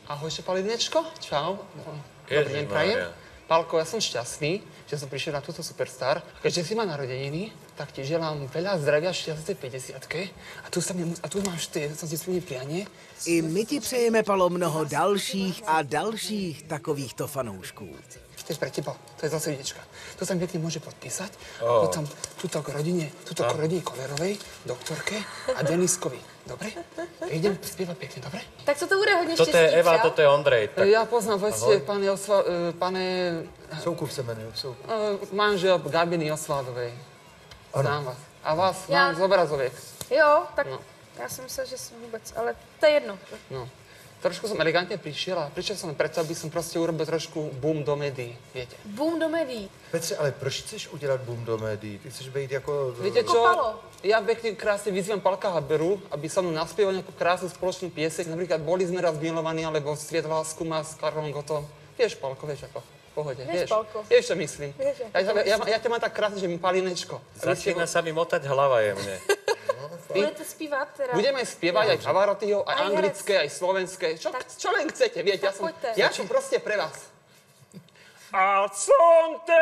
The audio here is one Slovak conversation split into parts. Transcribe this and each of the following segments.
Ahoj, Palinečko. Čau. Dobrý deň, prajem. Pálko, ja som šťastný, že som prišiel na túto Superstar. Keďže si má narodeniny, tak ti želám veľa zdravia, šťastie 50-ke. A tu máš ty, som ti splnil prianie. I my ti přejeme, Palo, mnoho dalších a dalších takovýchto fanoušků. To je pre teba, to je zase srdiečka. To sa mi pekne môže podpísať. Potom tuto k rodine Kolerovej, doktorke a Deniskovi. Dobre? Idem spievať pekne, dobre? Tak co to bude hodně Toto štěstí, je Eva, čau. toto je Ondrej. Tak... Ja poznám vlastne pane... Soukup se jmenuje, Soukup. Manžel Gabiny Osvaldovej. Znám vás. A vás Já- mám z obrazoviek. Jo, tak No. já jsem myslela, že jsem vůbec, ale to je jedno. No. Trošku som elegantne prišiel a prišiel som preto, aby som proste urobil trošku boom do médií, viete. Boom do médií. Petře, ale proč chceš udělat boom do médií? Ty chceš být jako... Viete čo? Palo. Ja pekne krásne vyzývam Palka Haberu, aby sa mnou naspieval nejakú krásnu spoločnú pieseň. Napríklad Boli sme raz milovaní, alebo Sviet lásku má s Karlom Gottom. Vieš, Palko, vieš ako? V pohode, Vieš, Palko. Vieš, čo myslím. Vieš, Ja ťa mám tak krásne, že mi Palinečko. Začína sa mi motať hlava jemne. Budete zpívat teda? Budeme spievať aj Pavarottiho, aj Aj anglické, aj slovenské. Čo len chcete, viete, poďte. ja som proste pre vás. Al son te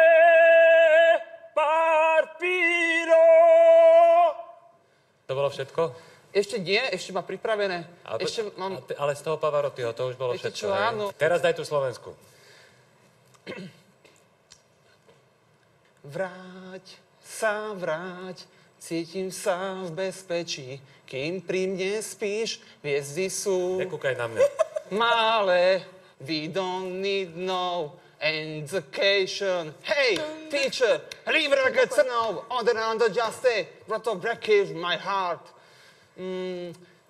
parpiro. To bolo všetko? Ešte nie, ešte má pripravené. Ale z toho Pavarottiho, to už bolo Viete všetko. čo, hej? áno. Teraz daj tú Slovensku. Vráť, cítim sa v bezpečí, kým pri mne spíš, hviezdy sú Nekúkaj na mňa. malé, we don't need no education. Hey, teacher, leave it like it's no, under justice, proto breakish my heart.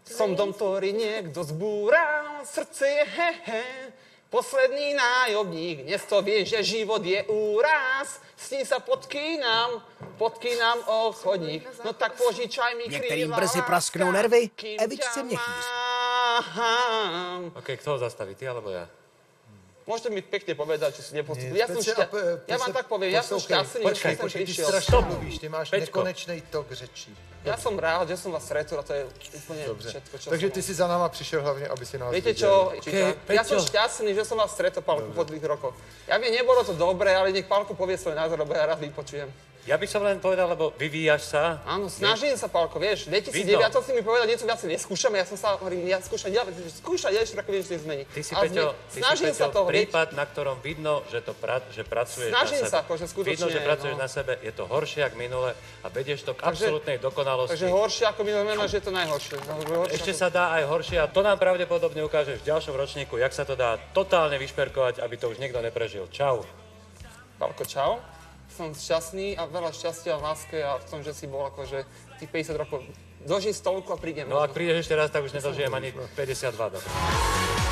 Som dom, ktorý niekto zbúral, srdce je hehe, posledný nájobník, dnes to vie, že život je úraz, s ním sa podkýnam o chodník, no tak požičaj mi Některým krývá brzy láska, prasknou nervy, kým Evičce ťa měchýř. mám. OK, kto ho zastaví, ty alebo ja? Môžete mi pekne povedať, či si nepostupili. Ja vám tak poviem, ja som šťastný, že som Ty prišiel. strašně mluvíš, ty máš Peťko. nekonečný tok řečí. Ja som rád, že som vás stretol a to je úplne Dobře. všetko, čo Takže som ty si za náma přišel hlavně, aby si nás Viete viděl. čo? Ja som šťastný, že som vás stretol, Pálku, po tých rokoch. Ja viem, nebolo to dobré, ale nech Pálko povie svoj názor, lebo ja rád vypočujem. Ja by som len povedal, lebo vyvíjaš sa. Áno, snažím sa, Pálko, vieš. V 2009 si mi povedal, niečo viac neskúšame, ja som sa hovorím, ja skúšať, ešte ako niečo zmeniť. Ty si, Peťo, snažím sa toho, prípad, na ktorom vidno, že pracuješ Snažím na sebe. sa, akože skutočne, Vidno, že pracuješ no. na sebe, je to horšie ako minule a vedieš to k absolútnej dokonalosti. Takže horšie ako minulé meno, že je to najhoršie. Ešte sa dá aj horšie a to nám pravdepodobne ukážeš v ďalšom ročníku, jak sa to dá totálne vyšperkovať, aby to už nikto neprežil. Čau. Pálko, čau. Som šťastný a veľa šťastia v láske a v tom, že si bol akože tých 50 rokov. Dožij stovku a prídem. No ak prídeš ešte raz, tak už nedožijem ani 52.